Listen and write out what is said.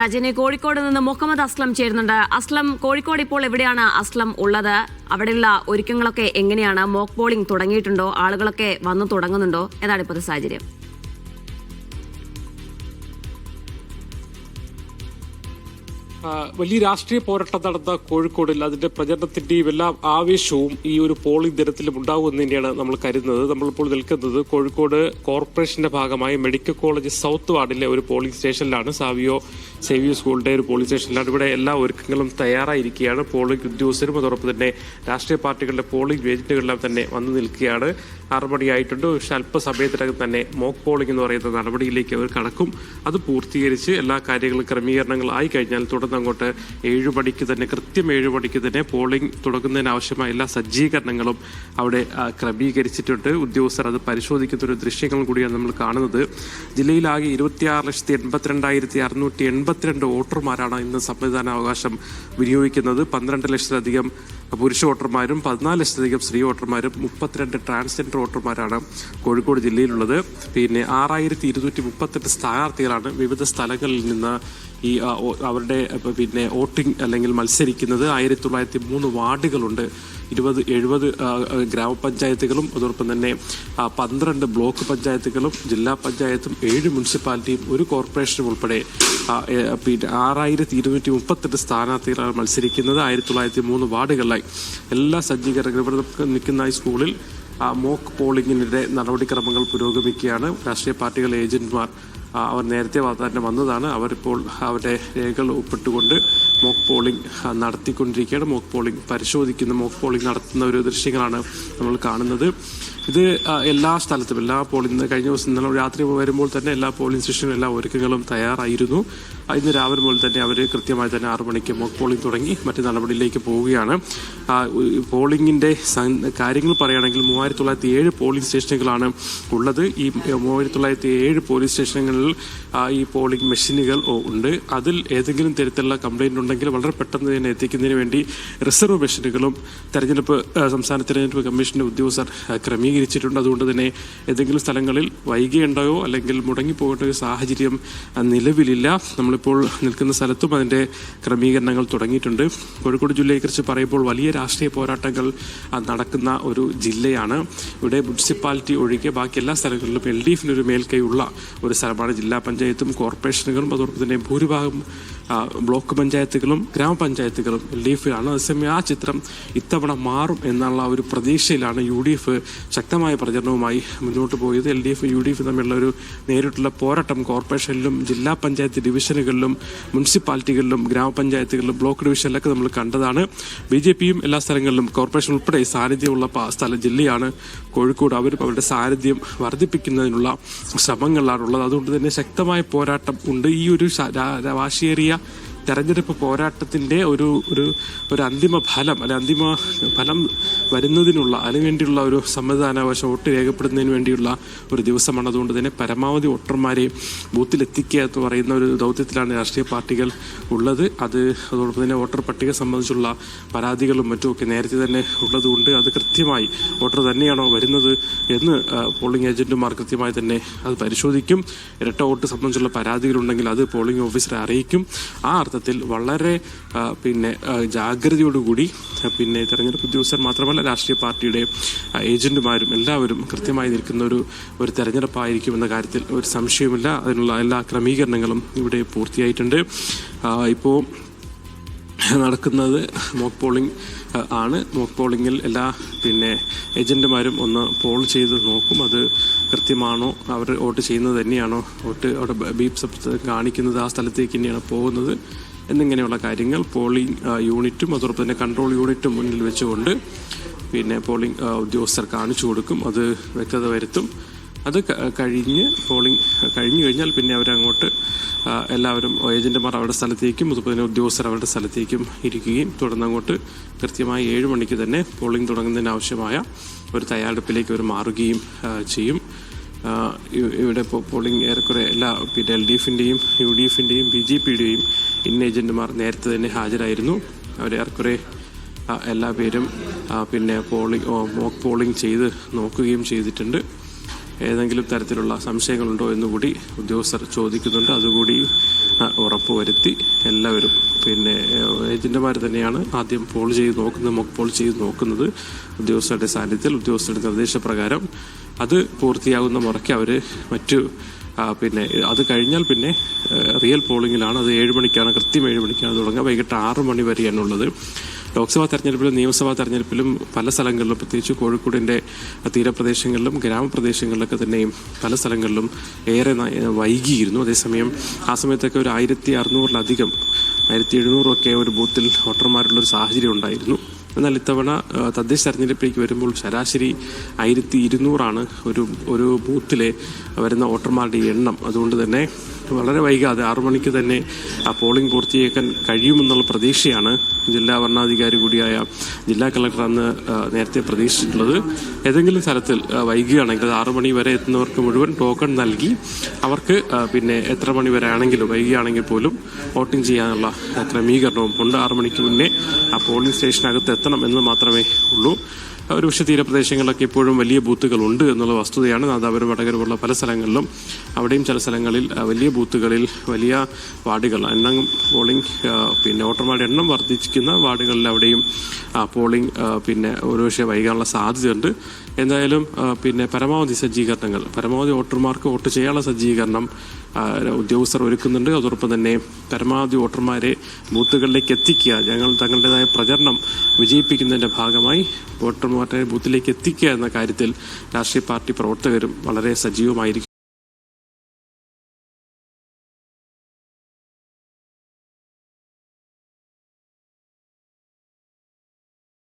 രാജനെ കോഴിക്കോട് നിന്ന് മുഹമ്മദ് അസ്ലം ചേരുന്നുണ്ട്. അസ്ലം, കോഴിക്കോട് ഇപ്പോൾ എവിടെയാണ് അസ്ലം ഉള്ളത്? അവിടെയുള്ള ഒരുക്കങ്ങളൊക്കെ എങ്ങനെയാണ്? മോക്ക് പോളിംഗ് തുടങ്ങിയിട്ടുണ്ടോ? ആളുകളൊക്കെ വന്നു തുടങ്ങുന്നുണ്ടോ? ഏതാണ് ഇപ്പോഴത്തെ സാഹചര്യം? വലിയ രാഷ്ട്രീയ പോരാട്ടം നടന്ന കോഴിക്കോടിൽ അതിന്റെ പ്രചരണത്തിന്റെയും എല്ലാ ആവേശവും ഈ ഒരു പോളിംഗ് ദിനത്തിലും ഉണ്ടാകുമെന്ന് തന്നെയാണ് നമ്മൾ കരുതുന്നത്. നമ്മളിപ്പോൾ നിൽക്കുന്നത് കോഴിക്കോട് കോർപ്പറേഷന്റെ ഭാഗമായി മെഡിക്കൽ കോളേജ് സൗത്ത് വാർഡിലെ ഒരു പോളിംഗ് സ്റ്റേഷനിലാണ്. സേവിയോ സ്കൂളിന്റെ ഒരു പോളിംഗ് സ്റ്റേഷനിലാണ്. ഇവിടെ എല്ലാ ഒരുക്കങ്ങളും തയ്യാറായിരിക്കുകയാണ്. പോളിംഗ് ഉദ്യോഗസ്ഥരും അതോടൊപ്പം തന്നെ രാഷ്ട്രീയ പാർട്ടികളുടെ പോളിംഗ് ഏജന്റുകളെല്ലാം തന്നെ വന്നു നിൽക്കുകയാണ്. 6 മണിയായിട്ടുണ്ട്. പക്ഷെ അല്പസമയത്തിനകം തന്നെ മോക്ക് പോളിംഗ് എന്ന് പറയുന്ന നടപടിയിലേക്ക് അവർ കടക്കും. അത് പൂർത്തീകരിച്ച് എല്ലാ കാര്യങ്ങളും ക്രമീകരണങ്ങൾ ആയി കഴിഞ്ഞാൽ തുടർന്ന് അങ്ങോട്ട് 7 മണിക്ക് തന്നെ കൃത്യം 7 മണിക്ക് തന്നെ പോളിംഗ് തുടങ്ങുന്നതിനാവശ്യമായ എല്ലാ സജ്ജീകരണങ്ങളും അവിടെ ക്രമീകരിച്ചിട്ടുണ്ട്. ഉദ്യോഗസ്ഥർ അത് പരിശോധിക്കുന്ന ഒരു ദൃശ്യങ്ങളും കൂടിയാണ് നമ്മൾ കാണുന്നത്. ജില്ലയിലാകെ 26,82,682 വോട്ടർമാരാണ് ഇന്ന് സമ്മതിദാനാവകാശം വിനിയോഗിക്കുന്നത്. 12 ലക്ഷത്തിലധികം പുരുഷ വോട്ടർമാരും 14 ലക്ഷത്തിലധികം സ്ത്രീ വോട്ടർമാരും 32 ട്രാൻസ്ജെൻഡർ വോട്ടർമാരാണ് കോഴിക്കോട് ജില്ലയിലുള്ളത്. പിന്നെ 6,238 സ്ഥാനാർത്ഥികളാണ് വിവിധ സ്ഥലങ്ങളിൽ നിന്ന് ഈ അവരുടെ പിന്നെ വോട്ടിംഗ് അല്ലെങ്കിൽ മത്സരിക്കുന്നത്. 1903 വാർഡുകളുണ്ട്. 70 ഗ്രാമപഞ്ചായത്തുകളും അതോടൊപ്പം തന്നെ 12 ബ്ലോക്ക് പഞ്ചായത്തുകളും ജില്ലാ പഞ്ചായത്തും 7 മുനിസിപ്പാലിറ്റിയും ഒരു കോർപ്പറേഷനും ഉൾപ്പെടെ 6,238 സ്ഥാനാർത്ഥികളാണ് മത്സരിക്കുന്നത്. 1903 വാർഡുകളിലായി എല്ലാ സജ്ജീകരണങ്ങളും ഇവിടെ നിൽക്കുന്ന ഈ സ്കൂളിൽ മോക്ക് പോളിംഗിന്റെ നടപടിക്രമങ്ങൾ പുരോഗമിക്കുകയാണ്. രാഷ്ട്രീയ പാർട്ടികൾ ഏജന്റുമാർ അവർ നേരത്തെ തന്നെ വന്നതാണ്. അവരിപ്പോൾ അവരുടെ രേഖകൾ ഒപ്പിട്ടുകൊണ്ട് മോക്ക് പോളിംഗ് നടത്തിക്കൊണ്ടിരിക്കുകയാണ്. മോക്ക് പോളിംഗ് പരിശോധിക്കുന്ന മോക്ക് പോളിംഗ് നടത്തുന്ന ഒരു ദൃശ്യങ്ങളാണ് നമ്മൾ കാണുന്നത്. ഇത് എല്ലാ സ്ഥലത്തും എല്ലാ പോളിംഗ് കഴിഞ്ഞ ദിവസം ഇന്നലെ രാത്രി വരുമ്പോൾ തന്നെ എല്ലാ പോളിംഗ് സ്റ്റേഷനും എല്ലാ ഒരുക്കങ്ങളും തയ്യാറായിരുന്നു. ഇന്ന് രാവിലെ മുതൽ തന്നെ അവർ കൃത്യമായി തന്നെ 6 മണിക്ക് മോക്ക് പോളിംഗ് തുടങ്ങി മറ്റു നടപടിയിലേക്ക് പോവുകയാണ്. പോളിംഗിന്റെ കാര്യങ്ങൾ പറയുകയാണെങ്കിൽ 3,907 പോളിംഗ് സ്റ്റേഷനുകളാണ് ഉള്ളത്. ഈ 3,907 പോളിംഗ് സ്റ്റേഷനുകളിൽ ഈ പോളിംഗ് മെഷീനുകൾ ഉണ്ട്. അതിൽ ഏതെങ്കിലും തരത്തിലുള്ള കംപ്ലൈന്റ് ഉണ്ടെങ്കിൽ വളരെ പെട്ടെന്ന് തന്നെ എത്തിക്കുന്നതിന് വേണ്ടി റിസർവ് മെഷീനുകളും സംസ്ഥാന തെരഞ്ഞെടുപ്പ് കമ്മീഷന്റെ ഉദ്യോഗസ്ഥർ ക്രമീകരിച്ചിട്ടുണ്ട്. അതുകൊണ്ട് തന്നെ ഏതെങ്കിലും സ്ഥലങ്ങളിൽ വൈകിയുണ്ടായോ അല്ലെങ്കിൽ മുടങ്ങിപ്പോകേണ്ട ഒരു സാഹചര്യം നിലവിലില്ല. നമ്മളിപ്പോൾ നിൽക്കുന്ന സ്ഥലത്തും അതിന്റെ ക്രമീകരണങ്ങൾ തുടങ്ങിയിട്ടുണ്ട്. കോഴിക്കോട് ജില്ലയെക്കുറിച്ച് പറയുമ്പോൾ വലിയ രാഷ്ട്രീയ പോരാട്ടങ്ങൾ നടക്കുന്ന ഒരു ജില്ലയാണ്. ഇവിടെ മുനിസിപ്പാലിറ്റി ഒഴികെ ബാക്കി എല്ലാ സ്ഥലങ്ങളിലും LDFിന് ഒരു മേൽക്കൈയുള്ള ഒരു സ്ഥലമാണ്. ജില്ലാ പഞ്ചായത്തും കോർപ്പറേഷനുകളും അതോടൊപ്പം തന്നെ ഭൂരിഭാഗം ബ്ലോക്ക് പഞ്ചായത്തുകളും ഗ്രാമപഞ്ചായത്തുകളും LDFിലാണ്. അതേസമയം ആ ചിത്രം ഇത്തവണ മാറും എന്നുള്ള ഒരു പ്രതീക്ഷയിലാണ് UDF ശക്തമായ പ്രചരണവുമായി മുന്നോട്ട് പോയത്. LDF UDF തമ്മിലുള്ള ഒരു നേരിട്ടുള്ള പോരാട്ടം കോർപ്പറേഷനിലും ജില്ലാ പഞ്ചായത്ത് ഡിവിഷനുകളിലും മുനിസിപ്പാലിറ്റികളിലും ഗ്രാമപഞ്ചായത്തുകളിലും ബ്ലോക്ക് ഡിവിഷനിലൊക്കെ നമ്മൾ കണ്ടതാണ്. BJPയും എല്ലാ സ്ഥലങ്ങളിലും കോർപ്പറേഷൻ ഉൾപ്പെടെ സാന്നിധ്യമുള്ള ജില്ലയാണ് കോഴിക്കോട്. അവരുടെ സാന്നിധ്യം വർദ്ധിപ്പിക്കുന്നതിനുള്ള ശ്രമങ്ങളാണുള്ളത്. അതുകൊണ്ട് തന്നെ ശക്തമായ പോരാട്ടം ഉണ്ട്. ഈ ഒരു വാശിയേറിയ തെരഞ്ഞെടുപ്പ് പോരാട്ടത്തിന്റെ ഒരു അന്തിമ ഫലം വരുന്നതിനുള്ള അതിനുവേണ്ടിയുള്ള ഒരു സമ്മതിദാനാവകാശം വോട്ട് രേഖപ്പെടുന്നതിന് വേണ്ടിയുള്ള ഒരു ദിവസമാണ്. അതുകൊണ്ട് തന്നെ പരമാവധി വോട്ടർമാരെ ബൂത്തിലെത്തിക്കുക എന്ന് പറയുന്ന ഒരു ദൗത്യത്തിലാണ് രാഷ്ട്രീയ പാർട്ടികൾ ഉള്ളത്. അതോടൊപ്പം തന്നെ വോട്ടർ പട്ടിക സംബന്ധിച്ചുള്ള പരാതികളും മറ്റുമൊക്കെ നേരത്തെ തന്നെ ഉള്ളതുകൊണ്ട് അത് കൃത്യമായി വോട്ടർ തന്നെയാണോ വരുന്നത് എന്ന് പോളിംഗ് ഏജന്റുമാർ കൃത്യമായി തന്നെ അത് പരിശോധിക്കും. ഇരട്ട വോട്ട് സംബന്ധിച്ചുള്ള പരാതികളുണ്ടെങ്കിൽ അത് പോളിംഗ് ഓഫീസറെ അറിയിക്കും. ആ അർത്ഥത്തിൽ വളരെ ജാഗ്രതയോടുകൂടി തെരഞ്ഞെടുപ്പ് ഉദ്യോഗസ്ഥർ മാത്രമല്ല രാഷ്ട്രീയ പാർട്ടിയുടെ ഏജന്റുമാരും എല്ലാവരും കൃത്യമായി നിൽക്കുന്ന ഒരു തെരഞ്ഞെടുപ്പായിരിക്കും എന്ന കാര്യത്തിൽ ഒരു സംശയമില്ല. അതിനുള്ള എല്ലാ ക്രമീകരണങ്ങളും ഇവിടെ പൂർത്തിയായിട്ടുണ്ട്. ഇപ്പോൾ നടക്കുന്നത് മോക്ക് പോളിംഗ് ആണ്. മോക്ക് പോളിംഗിൽ എല്ലാ ഏജന്റുമാരും ഒന്ന് പോൾ ചെയ്ത് നോക്കും. അത് കൃത്യമാണോ, അവർ വോട്ട് ചെയ്യുന്നത് തന്നെയാണോ, വോട്ട് അവിടെ ബീപ്പ് കാണിക്കുന്നത് ആ സ്ഥലത്തേക്ക് തന്നെയാണ് പോകുന്നത് എന്നിങ്ങനെയുള്ള കാര്യങ്ങൾ പോളിംഗ് യൂണിറ്റും അതോടൊപ്പം തന്നെ കൺട്രോൾ യൂണിറ്റും മുന്നിൽ വെച്ചുകൊണ്ട് പോളിംഗ് ഉദ്യോഗസ്ഥർ കാണിച്ചു കൊടുക്കും. അത് വ്യക്തത വരുത്തും. അത് പോളിംഗ് കഴിഞ്ഞു കഴിഞ്ഞാൽ അവരങ്ങോട്ട് എല്ലാവരും ഏജന്റുമാർ അവരുടെ സ്ഥലത്തേക്കും അതുപോലെ തന്നെ ഉദ്യോഗസ്ഥർ അവരുടെ സ്ഥലത്തേക്കും ഇരിക്കുകയും തുടർന്ന് അങ്ങോട്ട് കൃത്യമായി 7 മണിക്ക് തന്നെ പോളിംഗ് തുടങ്ങുന്നതിനാവശ്യമായ ഒരു തയ്യാറെടുപ്പിലേക്ക് അവർ മാറുകയും ചെയ്യും. ഇവിടെ പോളിംഗ് ഏറെക്കുറെ എല്ലാ LDFിൻ്റെയും UDFിൻ്റെയും BJPയുടെയും ഏജന്റുമാർ നേരത്തെ തന്നെ ഹാജരായിരുന്നു. അവരേറെക്കുറെ എല്ലാ പേരും മോക്ക് പോളിംഗ് ചെയ്ത് നോക്കുകയും ചെയ്തിട്ടുണ്ട്. ഏതെങ്കിലും തരത്തിലുള്ള സംശയങ്ങളുണ്ടോ എന്നുകൂടി ഉദ്യോഗസ്ഥർ ചോദിക്കുന്നുണ്ട്. അതുകൂടി ഉറപ്പുവരുത്തി എല്ലാവരും പിന്നെ ഏജന്റുമാർ തന്നെയാണ് ആദ്യം പോൾ ചെയ്ത് നോക്കുന്നത്, മോക്ക് പോൾ ചെയ്ത് നോക്കുന്നത്. ഉദ്യോഗസ്ഥരുടെ സാന്നിധ്യത്തിൽ ഉദ്യോഗസ്ഥരുടെ നിർദ്ദേശപ്രകാരം അത് പൂർത്തിയാകുന്ന മുറയ്ക്ക് അവർ മറ്റു പിന്നെ അത് കഴിഞ്ഞാൽ പിന്നെ റിയൽ പോളിങ്ങിലാണ്. അത് 7 മണിക്കാണ്, കൃത്യം 7 മണിക്കാണ് തുടങ്ങുക. വൈകിട്ട് 6 മണി വരെയാണുള്ളത്. ലോക്സഭാ തെരഞ്ഞെടുപ്പിലും നിയമസഭാ തെരഞ്ഞെടുപ്പിലും പല സ്ഥലങ്ങളിലും, പ്രത്യേകിച്ച് കോഴിക്കോടിൻ്റെ തീരപ്രദേശങ്ങളിലും ഗ്രാമപ്രദേശങ്ങളിലൊക്കെ തന്നെയും പല സ്ഥലങ്ങളിലും ഏറെ വൈകിയിരുന്നു. അതേസമയം ആ സമയത്തൊക്കെ ഒരു 1600-ലധികം 1700 ഒക്കെ ഒരു ബൂത്തിൽ വോട്ടർമാരുള്ളൊരു സാഹചര്യം ഉണ്ടായിരുന്നു. എന്നാൽ ഇത്തവണ തദ്ദേശ തെരഞ്ഞെടുപ്പിലേക്ക് വരുമ്പോൾ ശരാശരി 1200 ഒരു ബൂത്തിലെ വരുന്ന വോട്ടർമാരുടെ എണ്ണം. അതുകൊണ്ട് തന്നെ വളരെ വൈകാതെ 6 മണിക്ക് തന്നെ ആ പോളിംഗ് പൂർത്തിയാക്കാൻ കഴിയുമെന്നുള്ള പ്രതീക്ഷയാണ് ജില്ലാ വരണാധികാരി കൂടിയായ ജില്ലാ കളക്ടർ അന്ന് നേരത്തെ പ്രതീക്ഷിച്ചിട്ടുള്ളത്. ഏതെങ്കിലും തരത്തിൽ വൈകുകയാണെങ്കിൽ അത് 6 മണി വരെ എത്തുന്നവർക്ക് മുഴുവൻ ടോക്കൺ നൽകി അവർക്ക് പിന്നെ എത്ര മണി വരെ ആണെങ്കിലും വൈകുകയാണെങ്കിൽ പോലും വോട്ടിംഗ് ചെയ്യാനുള്ള ക്രമീകരണവും ഉണ്ട്. 6 മണിക്ക് മുന്നേ ആ പോളിംഗ് സ്റ്റേഷനകത്ത് എത്തണം എന്ന് മാത്രമേ ഉള്ളൂ. ഒരുപക്ഷെ തീരപ്രദേശങ്ങളിലൊക്കെ ഇപ്പോഴും വലിയ ബൂത്തുകളുണ്ട് എന്നുള്ള വസ്തുതയാണ്. നാദാപുരം, വടകരയുള്ള പല സ്ഥലങ്ങളിലും അവിടെയും ചില സ്ഥലങ്ങളിൽ വലിയ ബൂത്തുകളിൽ വലിയ വാർഡുകൾ പോളിംഗ് പിന്നെ വോട്ടർമാരുടെ എണ്ണം വർദ്ധിക്കുന്ന വാർഡുകളിൽ അവിടെയും പോളിംഗ് പിന്നെ ഒരുപക്ഷെ വൈകാനുള്ള സാധ്യതയുണ്ട്. എന്തായാലും പിന്നെ പരമാവധി വോട്ടർമാർക്ക് വോട്ട് ചെയ്യാനുള്ള സജ്ജീകരണം ഉദ്യോഗസ്ഥർ ഒരുക്കുന്നുണ്ട്. അതോടൊപ്പം തന്നെ പരമാവധി വോട്ടർമാരെ ബൂത്തുകളിലേക്ക് എത്തിക്കുക, തങ്ങളുടേതായ പ്രചരണം വിജയിപ്പിക്കുന്നതിൻ്റെ ഭാഗമായി വോട്ടർമാരെ ബൂത്തിലേക്ക് എത്തിക്കുക എന്ന കാര്യത്തിൽ രാഷ്ട്രീയ പാർട്ടി പ്രവർത്തകരും വളരെ സജീവമായിരിക്കും.